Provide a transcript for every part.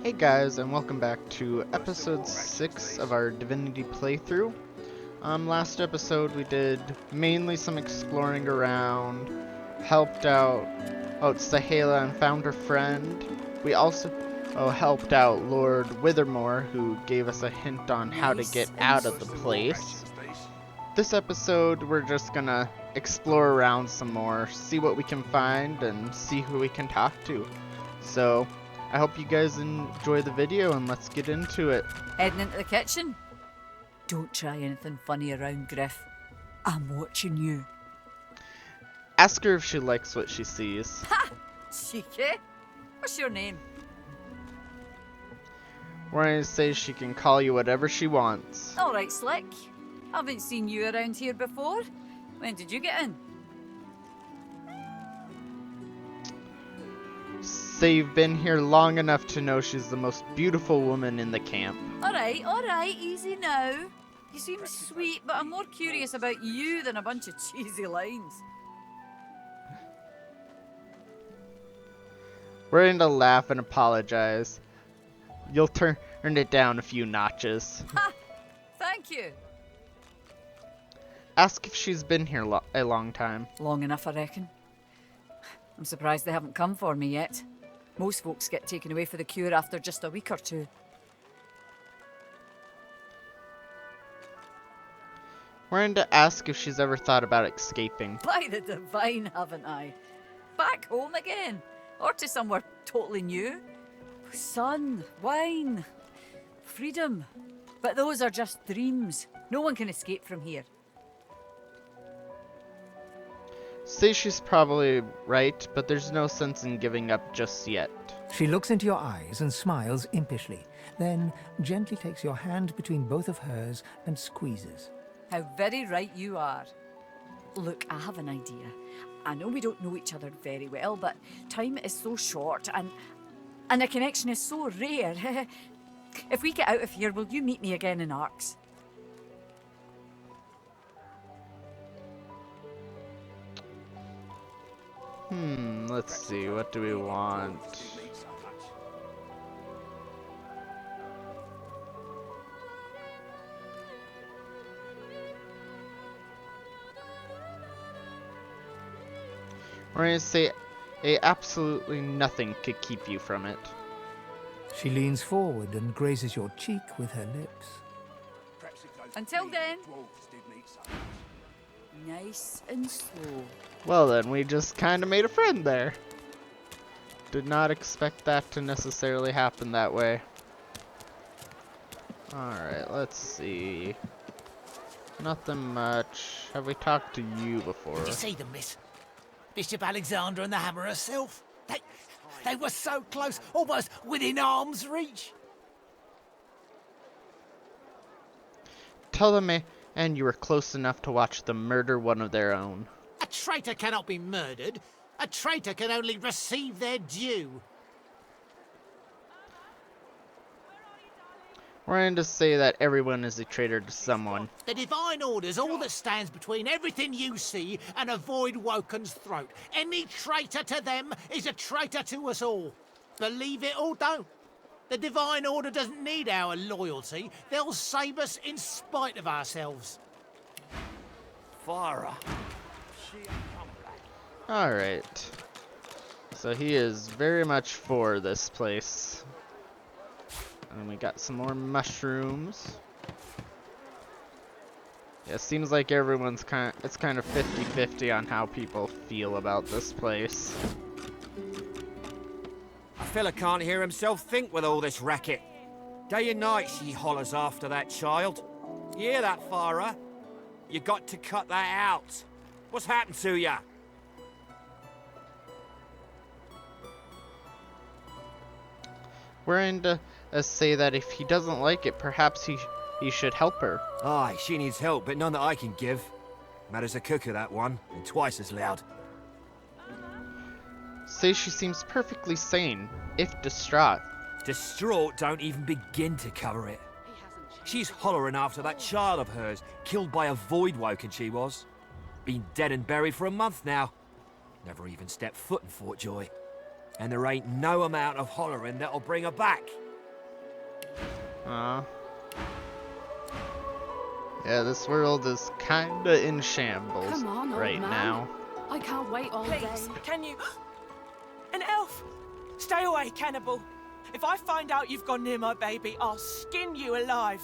Hey guys, and welcome back to episode 6 of our Divinity playthrough. Last episode we did mainly some exploring around, helped out Sahala and found her friend. We also helped out Lord Withermore, who gave us a hint on how to get out of the place. This episode we're just gonna explore around some more, see what we can find, and see who we can talk to. So, I hope you guys enjoy the video and let's get into it. Heading into the kitchen? Don't try anything funny around, Griff. I'm watching you. Ask her if she likes what she sees. Ha! Cheeky. What's your name? We're going to say she can call you whatever she wants. Alright, Slick. Haven't seen you around here before. When did you get in? Say you've been here long enough to know she's the most beautiful woman in the camp. Alright, easy now. You seem sweet, but I'm more curious about you than a bunch of cheesy lines. We're going to laugh and apologize. You'll turn it down a few notches. Ha! Thank you. Ask if she's been here a long time. Long enough, I reckon. I'm surprised they haven't come for me yet. Most folks get taken away for the cure after just a week or two. We're going to ask if she's ever thought about escaping. By the divine, haven't I? Back home again? Or to somewhere totally new? Sun, wine, freedom. But those are just dreams. No one can escape from here. Say she's probably right, but there's no sense in giving up just yet. She looks into your eyes and smiles impishly, then gently takes your hand between both of hers and squeezes. How very right you are. Look, I have an idea. I know we don't know each other very well, but time is so short and a connection is so rare. If we get out of here, will you meet me again in Arks? Let's see, what do we want? We're going to say absolutely nothing could keep you from it. She leans forward and grazes your cheek with her lips. Until then, nice and slow. Well then, we just kind of made a friend there. Did not expect that to necessarily happen that way. Alright, let's see. Nothing much. Have we talked to you before? Did you see them, miss? Bishop Alexander and the Hammer herself? They were so close, almost within arm's reach. Tell them and you were close enough to watch them murder one of their own. A traitor cannot be murdered. A traitor can only receive their due. We're going to say that everyone is a traitor to someone. The Divine Order's all that stands between everything you see and a Void Woken's throat. Any traitor to them is a traitor to us all. Believe it or don't. The Divine Order doesn't need our loyalty. They'll save us in spite of ourselves. Farah. Alright. So he is very much for this place. And we got some more mushrooms. Yeah, it seems like everyone's kind of 50-50 on how people feel about this place. A fella can't hear himself think with all this racket. Day and night she hollers after that child. You hear that, Farah? You got to cut that out. What's happened to ya? We're going to say that if he doesn't like it, perhaps he should help her. Aye, she needs help, but none that I can give. Mad as a cooker, that one, and twice as loud. Say she seems perfectly sane, if distraught. Distraught don't even begin to cover it. She's hollering after that child of hers, killed by a Void Woken she was. Been dead and buried for a month now. Never even stepped foot in Fort Joy. And there ain't no amount of hollering that'll bring her back. Yeah, this world is kinda in shambles Come on, old right man. now. I can't wait all Please, day. can you... An elf! Stay away, cannibal. If I find out you've gone near my baby, I'll skin you alive.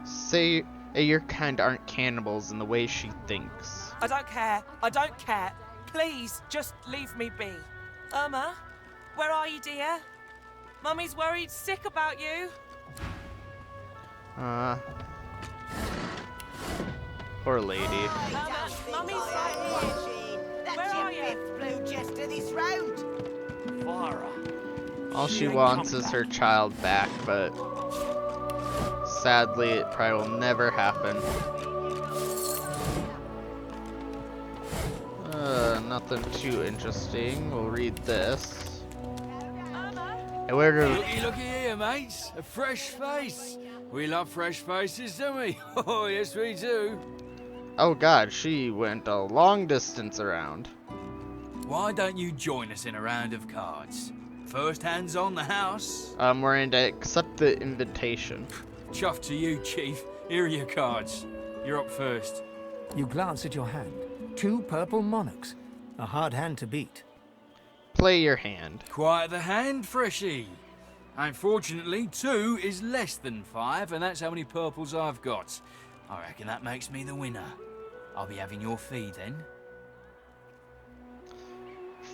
Say your kind aren't cannibals in the way she thinks. I don't care. I don't care. Please, just leave me be. Irma, where are you, dear? Mummy's worried sick about you. Poor lady. Irma, Mummy's right here. Where are you? Blue jester this road. All she wants is her child back, but sadly it probably will never happen. Nothing too interesting. We'll read this. Hey, where do... Looky here, mates. A fresh face. We love fresh faces, don't we? Oh, yes, we do. Oh god, she went a long distance around. Why don't you join us in a round of cards? First hands on the house. We're in to accept the invitation. Chuff to you, Chief. Here are your cards. You're up first. You glance at your hand. 2 purple monarchs. A hard hand to beat. Play your hand. Quite the hand, Freshie. Unfortunately, 2 is less than 5, and that's how many purples I've got. I reckon that makes me the winner. I'll be having your fee then.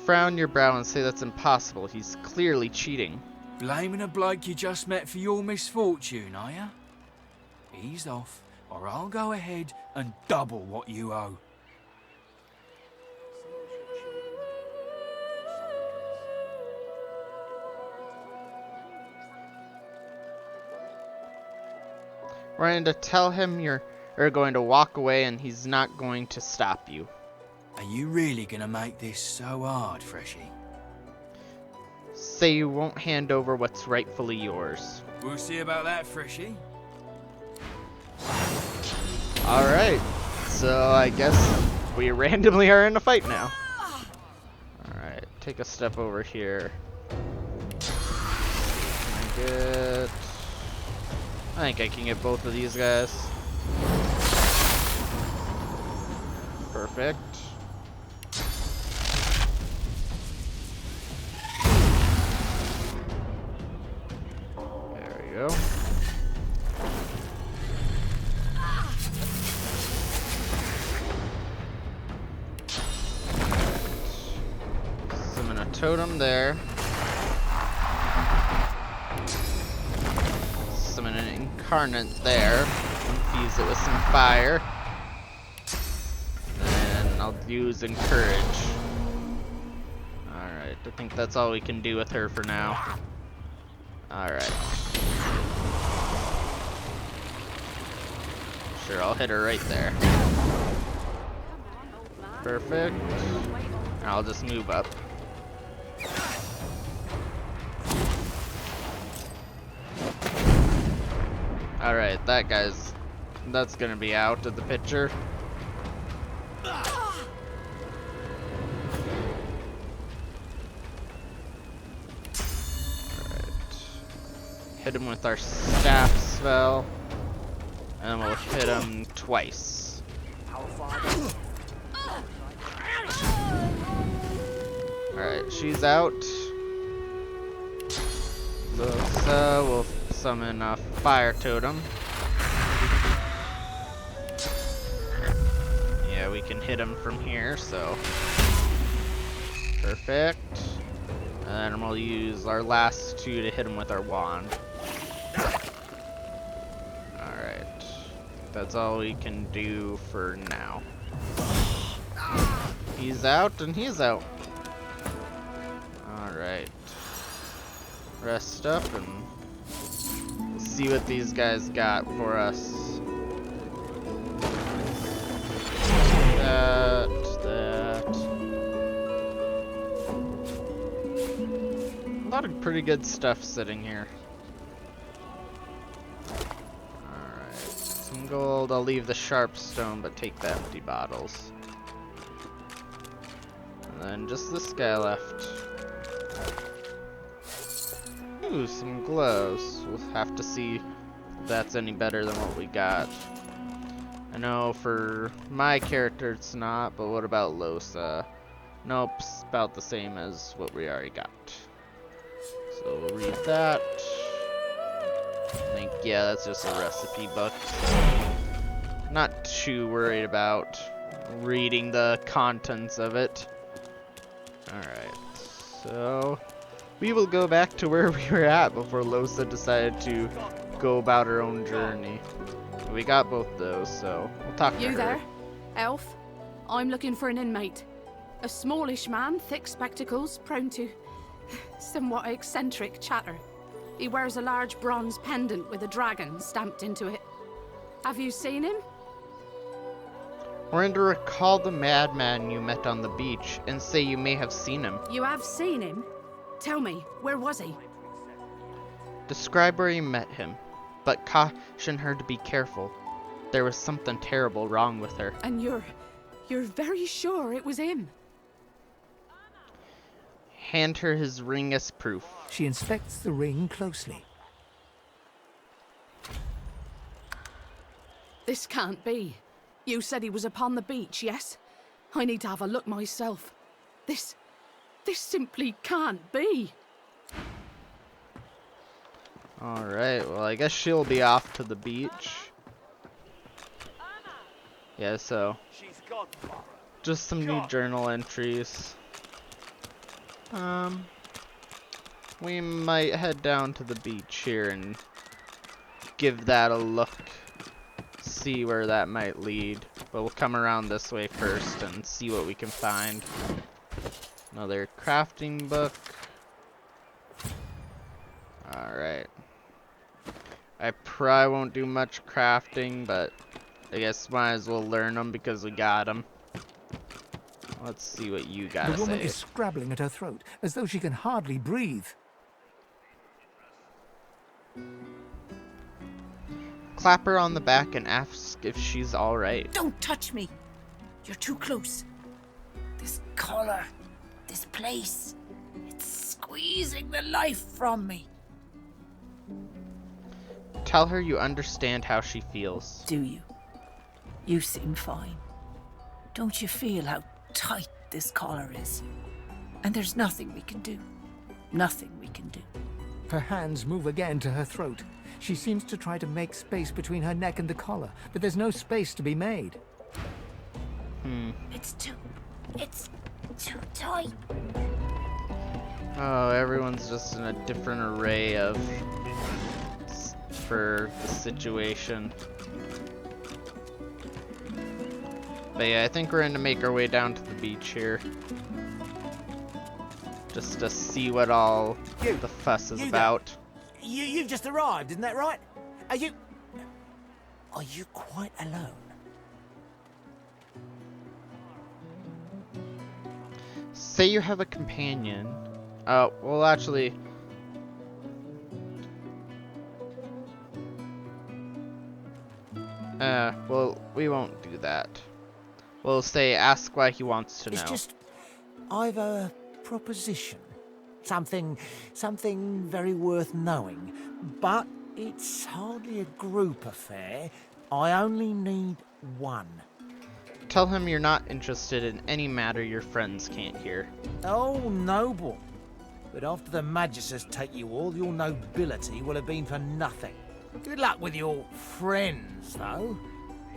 Frown your brow and say that's impossible. He's clearly cheating. Blaming a bloke you just met for your misfortune, are ya? Ease off, or I'll go ahead and double what you owe. We're going to tell him you're going to walk away and he's not going to stop you. Are you really gonna make this so hard, Freshie? Say you won't hand over what's rightfully yours. We'll see about that, Freshie. Alright, so I guess we randomly are in a fight now. Alright, take a step over here. I think I can get both of these guys. Perfect. There we go. Summon a totem there. Summon an incarnate there. Infuse it with some fire. And I'll use encourage. Alright, I think that's all we can do with her for now. Alright. Sure, I'll hit her right there. Perfect. And I'll just move up. Alright, that's gonna be out of the picture. Hit him with our staff spell, and we'll hit him twice. Alright, she's out. So we'll summon a fire totem. Yeah, we can hit him from here, so perfect. And then we'll use our last 2 to hit him with our wand. Alright. That's all we can do for now. He's out and he's out. Alright. Rest up and we'll see what these guys got for us. That. A lot of pretty good stuff sitting here. Alright. Some gold. I'll leave the sharp stone, but take the empty bottles. And then just this guy left. Ooh, some gloves. We'll have to see if that's any better than what we got. I know for my character it's not, but what about Losa? Nope, it's about the same as what we already got. So we'll read that. I think, yeah, that's just a recipe book. Not too worried about reading the contents of it. Alright, so we will go back to where we were at before Losa decided to go about her own journey. We got both those, so we'll talk to her. You there? Elf? I'm looking for an inmate. A smallish man, thick spectacles, prone to somewhat eccentric chatter. He wears a large bronze pendant with a dragon stamped into it. Have you seen him? We're going to recall the madman you met on the beach and say you may have seen him. You have seen him? Tell me, where was he? Describe where you met him, but caution her to be careful. There was something terrible wrong with her. And you're very sure it was him? Hand her his ring as proof. She inspects the ring closely. This can't be. You said he was upon the beach, yes? I need to have a look myself. This simply can't be. Alright, well I guess she'll be off to the beach. Yeah, so just some new journal entries. We might head down to the beach here and give that a look. See where that might lead. But we'll come around this way first and see what we can find. Another crafting book. Alright. I probably won't do much crafting, but I guess might as well learn them because we got them. Let's see what you gotta The woman say. is scrabbling at her throat, as though she can hardly breathe. Clap her on the back and ask if she's alright. Don't touch me. You're too close. This collar, this place, it's squeezing the life from me. Tell her you understand how she feels. Do you? You seem fine. Don't you feel how tight this collar is? And there's nothing we can do. Nothing we can do. Her hands move again to her throat. She seems to try to make space between her neck and the collar, but there's no space to be made. It's too tight. Oh, everyone's just in a different array of for the situation. But yeah, I think we're going to make our way down to the beach here. Just to see what all the fuss is about. You've just arrived, isn't that right? Are you quite alone? Say you have a companion. Well actually... well, we won't do that. We'll say, ask why he wants to know. It's just, I've a proposition. Something very worth knowing. But it's hardly a group affair. I only need one. Tell him you're not interested in any matter your friends can't hear. Oh, noble. But after the Magisters take you all, your nobility will have been for nothing. Good luck with your friends, though.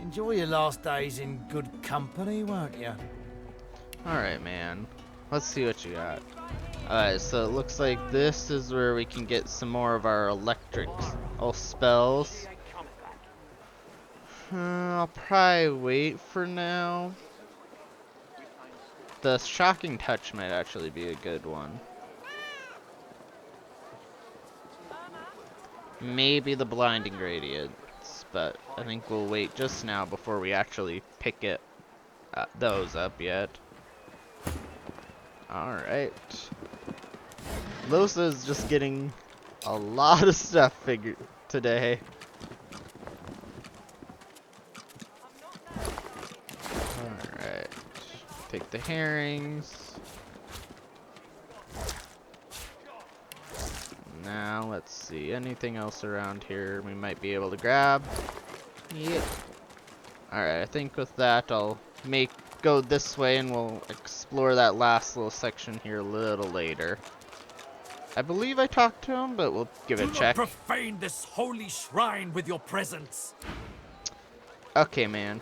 Enjoy your last days in good company, won't you? Alright, man. Let's see what you got. Alright, so it looks like this is where we can get some more of our electric spells. I'll probably wait for now. The shocking touch might actually be a good one. Maybe the blinding radiance, but I think we'll wait just now before we actually pick those up yet. Alright. Losa is just getting a lot of stuff figured today. Alright. Take the herrings. now. Let's see. Anything else around here we might be able to grab? Yep. Alright, I think with that I'll go this way and we'll explore that last little section here a little later. I believe I talked to him, but we'll give it a check. Do not profane this holy shrine with your presence. Okay, man.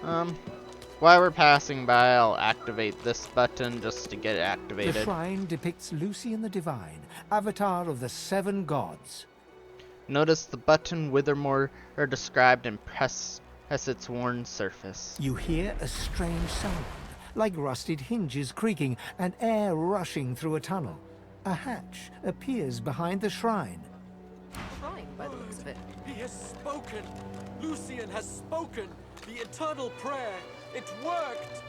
While we're passing by, I'll activate this button just to get it activated. The shrine depicts Lucian the Divine, avatar of the 7 gods. Notice the button Withermore are described and press its worn surface. You hear a strange sound, like rusted hinges creaking and air rushing through a tunnel. A hatch appears behind the shrine. Shrine, by the looks of it. He has spoken. Lucian has spoken. The eternal prayer. It worked.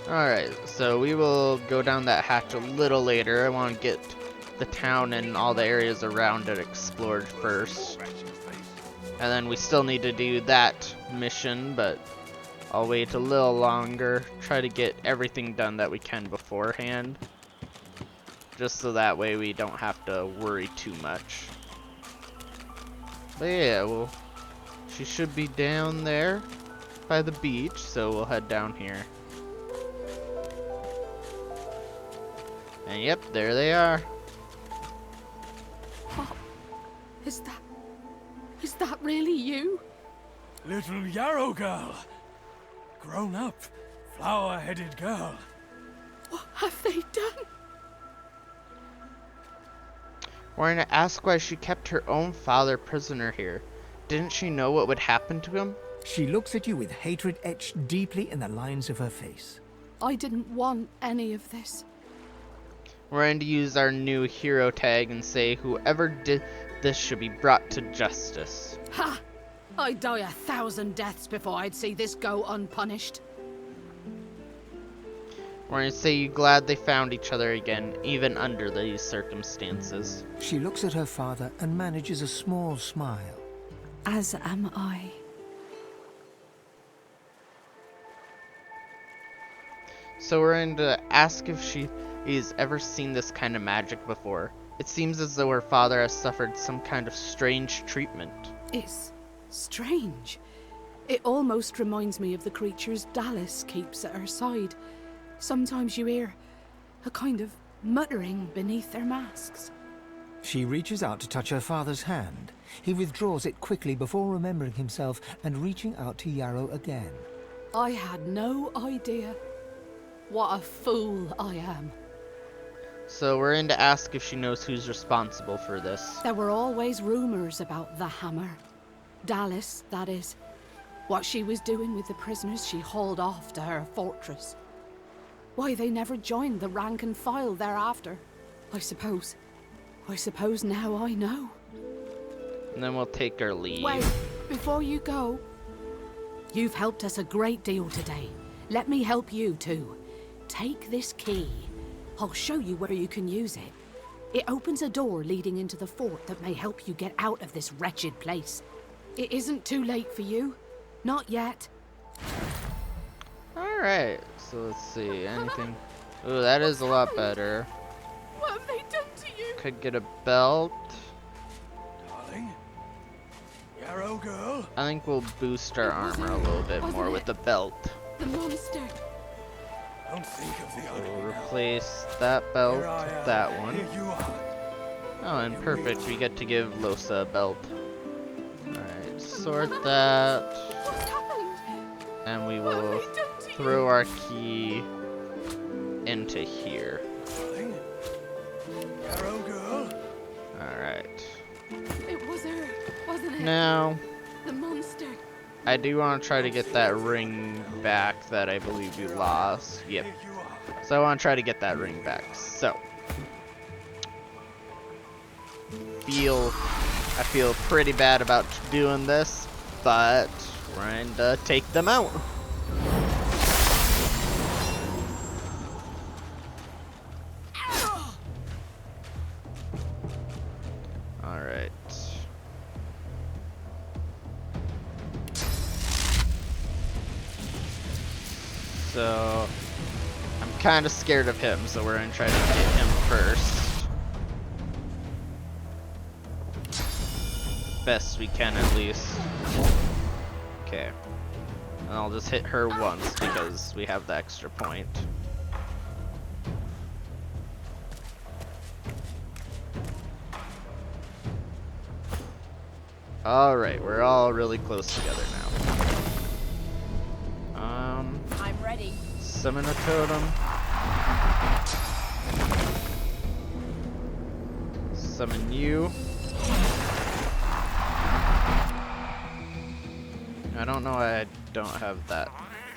Alright, so we will go down that hatch a little later. I want to get the town and all the areas around it explored first. And then we still need to do that mission, but I'll wait a little longer. Try to get everything done that we can beforehand. Just so that way we don't have to worry too much. But yeah, well, she should be down there by the beach, so we'll head down here. And yep, there they are. Oh, is that really you? Little Yarrow girl. Grown up, flower-headed girl. What have they done? We're gonna ask why she kept her own father prisoner here. Didn't she know what would happen to him? She looks at you with hatred etched deeply in the lines of her face. I didn't want any of this. We're going to use our new hero tag and say whoever did this should be brought to justice. Ha! I'd die 1,000 deaths before I'd see this go unpunished. We're going to say you're glad they found each other again, even under these circumstances. She looks at her father and manages a small smile. As am I. So we're going to ask if she's ever seen this kind of magic before. It seems as though her father has suffered some kind of strange treatment. It's strange. It almost reminds me of the creatures Dallas keeps at her side. Sometimes you hear a kind of muttering beneath their masks. She reaches out to touch her father's hand. He withdraws it quickly before remembering himself and reaching out to Yarrow again. I had no idea. What a fool I am. So we're in to ask if she knows who's responsible for this. There were always rumors about the hammer. Dallas, that is. What she was doing with the prisoners she hauled off to her fortress. Why they never joined the rank and file thereafter. I suppose now I know. And then we'll take our leave. Wait, before you go. You've helped us a great deal today. Let me help you too. Take this key. I'll show you where you can use it. It opens a door leading into the fort that may help you get out of this wretched place. It isn't too late for you. Not yet. Alright, so let's see, anything... Ooh, that is a lot better. What have they done to you? Could get a belt. Darling? Yarrow girl? I think we'll boost our armor a little bit more with the belt. The monster. Don't think of the We'll other now. replace that belt Here I with am. that one. Here you are. Oh, and perfect, we get to give Losa a belt. Alright, sort that. What's happened? And we What have will they done to throw you? our key into here. Darling? Yarrow girl? Alright. It was her, wasn't it? Now, The monster. I do want to try to get that ring back that I believe we lost. Yep. Here you are. So I want to try to get that ring back. So, I feel pretty bad about doing this, but we're going to take them out. Alright. So, I'm kind of scared of him, so we're going to try to get him first. Best we can, at least. Okay. And I'll just hit her once because we have the extra point. Alright, we're all really close together now. I'm ready. Summon a totem. Summon you. I don't know why I don't have that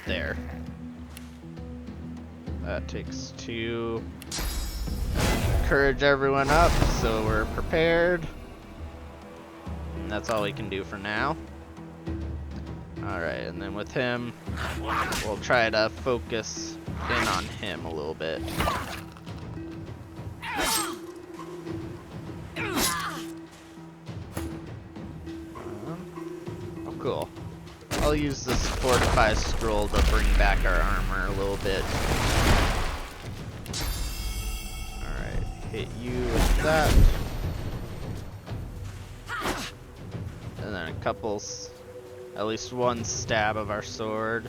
there. That takes 2. Encourage everyone up so we're prepared. And that's all we can do for now. Alright, and then with him, we'll try to focus in on him a little bit. Oh, cool. I'll use this Fortify Scroll to bring back our armor a little bit. Alright, hit you with that. And then a couple, at least one stab of our sword.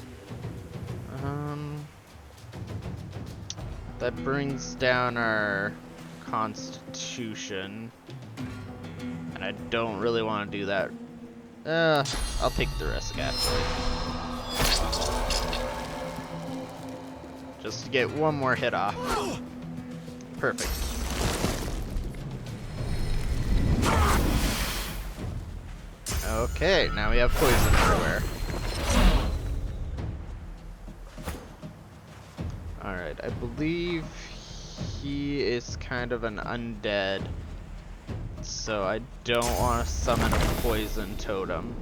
That brings down our Constitution. And I don't really want to do that. I'll take the risk actually. Just to get one more hit off. Perfect. Okay, now we have poison everywhere. Alright, I believe he is kind of an undead. So I don't want to summon a poison totem.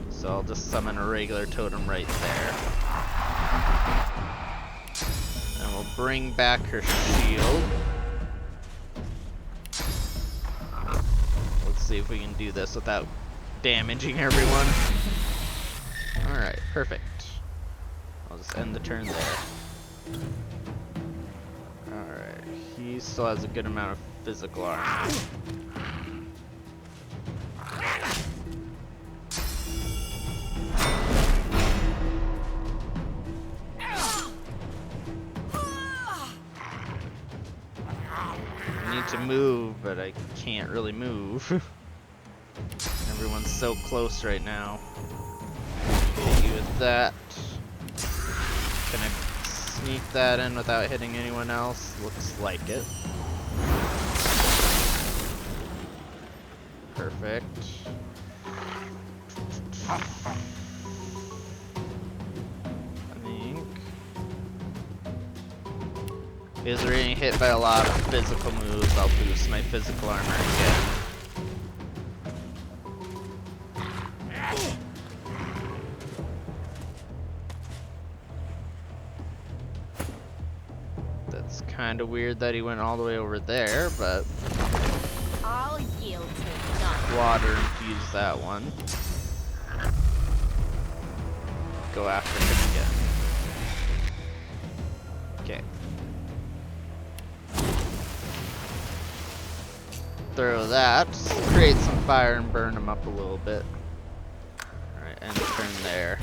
So I'll just summon a regular totem right there. And we'll bring back her shield. Let's see if we can do this without damaging everyone. Alright, perfect. I'll just end the turn there. Alright, he still has a good amount of physical armor. I need to move, but I can't really move. Everyone's so close right now. Hit you with that. Can I sneak that in without hitting anyone else? Looks like it. Perfect. I think. Because we're getting hit by a lot of physical moves, I'll boost my physical armor again. That's kind of weird that he went all the way over there, but I'll yield to none. water infuse that one. Go after him again. Okay. Throw that, create some fire and burn him up a little bit. Alright, end turn there.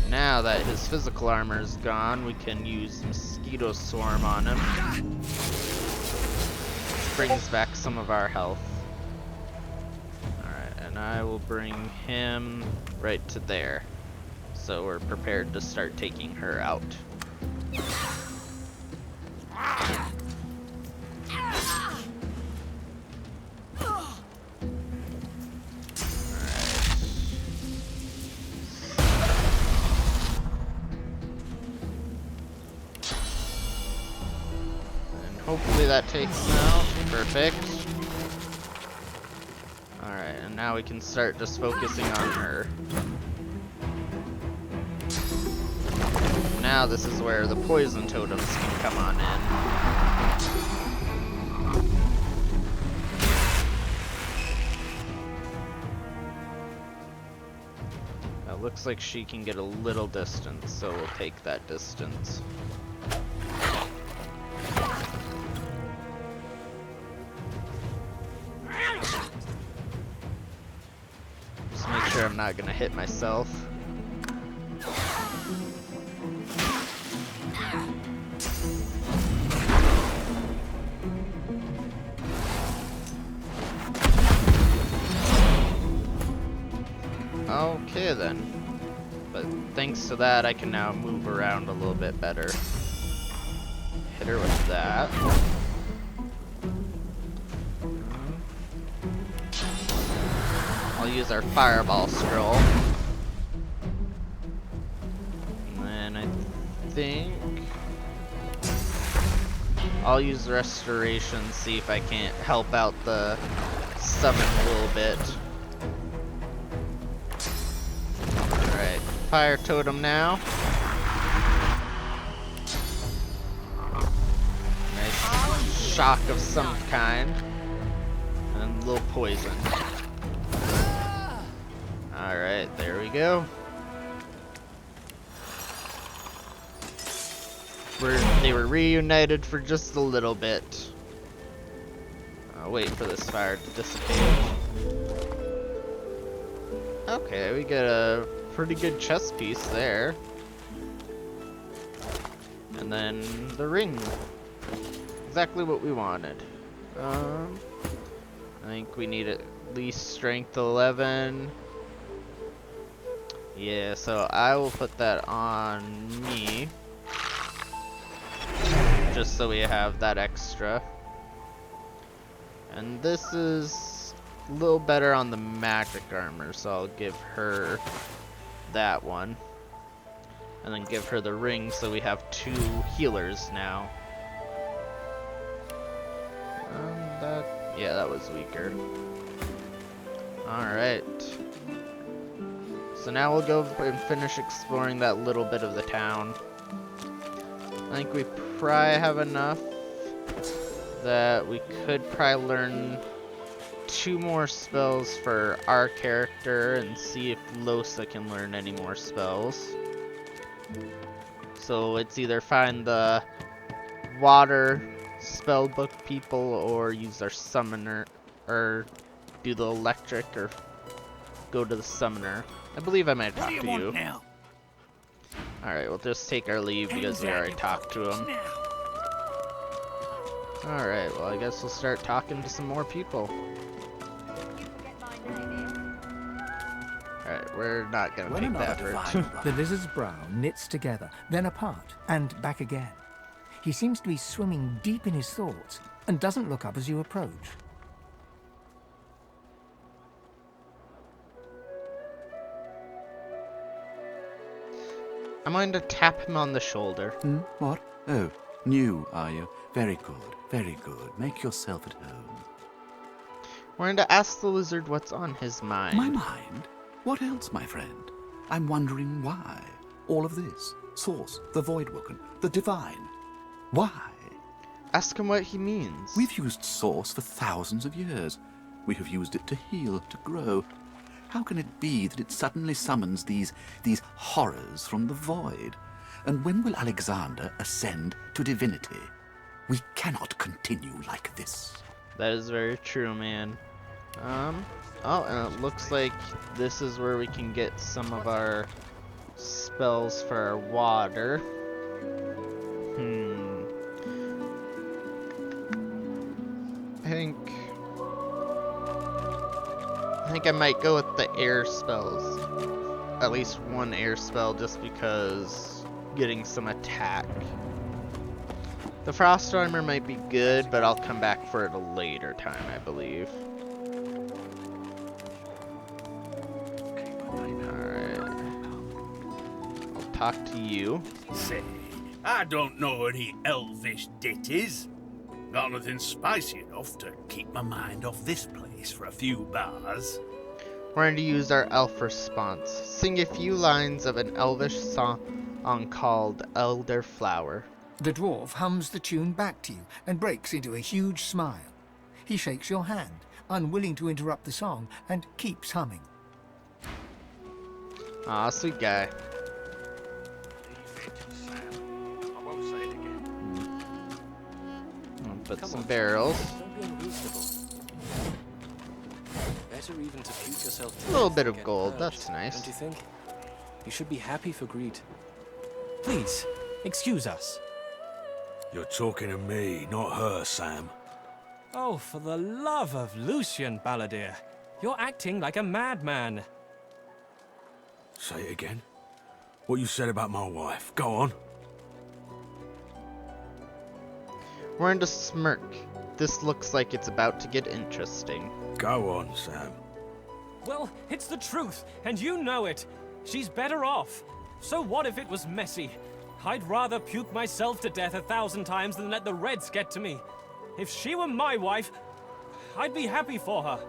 Now that his physical armor is gone, we can use Mosquito Swarm on him. Which brings back some of our health. Alright, and I will bring him right to there. So we're prepared to start taking her out. Hopefully that takes him out. Perfect. Alright, and now we can start just focusing on her. Now this is where the poison totems can come on in. It looks like she can get a little distance, so we'll take that distance. sure I'm not gonna hit myself. Okay then. But thanks to that, I can now move around a little bit better. Hit her with that. I'll use our fireball scroll. And then I think I'll use restoration, see if I can't help out the summon a little bit. Alright, fire totem now. Nice shock of some kind. And a little poison. Alright, there we go. They were reunited for just a little bit. I'll wait for this fire to dissipate. Okay, we get a pretty good chest piece there. And then the ring. Exactly what we wanted. I think we need at least strength 11. Yeah, so I will put that on me. Just so we have that extra. And this is a little better on the magic armor, so I'll give her that one. And then give her the ring so we have 2 healers now. Yeah, that was weaker. Alright. So now we'll go and finish exploring that little bit of the town. I think we probably have enough that we could probably learn 2 more spells for our character and see if Losa can learn any more spells. So it's either find the water spellbook people or use our summoner, or do the electric, or go to the summoner. I believe I might talk to you. Alright, we'll just take our leave because we already talked to him. Alright, well I guess we'll start talking to some more people. Alright, we're not gonna make the effort. The lizard's brow knits together, then apart, and back again. He seems to be swimming deep in his thoughts, and doesn't look up as you approach. I'm going to tap him on the shoulder. What? Oh, new, are you? Very good, very good. Make yourself at home. We're going to ask the lizard what's on his mind. My mind? What else, my friend? I'm wondering why. All of this. Source, the Voidwoken, the Divine. Why? Ask him what he means. We've used Source for thousands of years. We have used it to heal, to grow. How can it be that it suddenly summons these horrors from the void? And when will Alexander ascend to divinity? We cannot continue like this. That is very true, man. Oh, and it looks like this is where we can get some of our spells for our water. I think I might go with the air spells. At least one air spell, just because getting some attack. The frost armor might be good, but I'll come back for it a later time, I believe. Alright. I'll talk to you. Say, I don't know any elvish ditties. Got nothing spicy enough to keep my mind off this place for a few bars. We're going to use our elf response. Sing a few lines of an elvish song called Elder Flower. The dwarf hums the tune back to you and breaks into a huge smile. He shakes your hand, unwilling to interrupt the song, and keeps humming. Aw, sweet guy. Put some barrels. better even to puke yourself to A little death bit than of get gold, purged, that's nice. Don't you think? You should be happy for greed. Please, excuse us. You're talking to me, not her, Sam. Oh, for the love of Lucian, Balladeer. You're acting like a madman. Say it again. What you said about my wife. Go on. We're in a smirk. This looks like it's about to get interesting. Go on, Sam. Well, it's the truth, and you know it. She's better off. So what if it was messy? I'd rather puke myself to death 1,000 times than let the Reds get to me. If she were my wife, I'd be happy for her.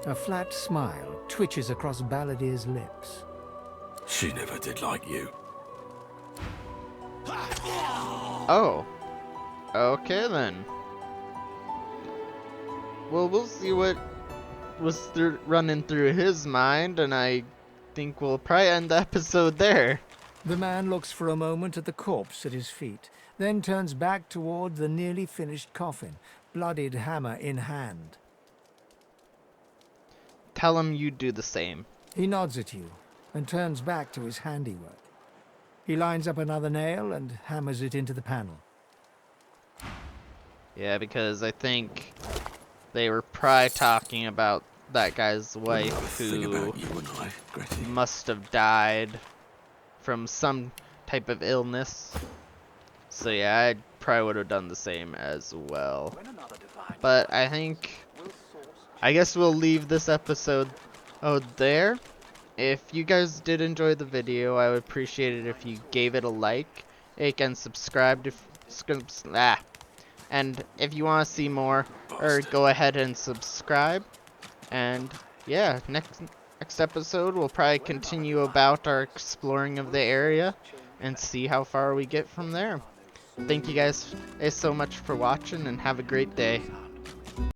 A flat smile twitches across Balladeer's lips. She never did like you. Oh. Okay then. Well, we'll see what was running through his mind, and I think we'll probably end the episode there. The man looks for a moment at the corpse at his feet, then turns back toward the nearly finished coffin, bloodied hammer in hand. Tell him you do the same. He nods at you and turns back to his handiwork. He lines up another nail and hammers it into the panel. Yeah, because I think they were probably talking about that guy's wife who must have died from some type of illness. So yeah, I probably would have done the same as well. But I guess we'll leave this episode there. If you guys did enjoy the video, I would appreciate it if you gave it a like, and subscribed and if you want to see more, or go ahead and subscribe. And yeah, next episode we'll probably continue about our exploring of the area and see how far we get from there. Thank you guys so much for watching, and have a great day.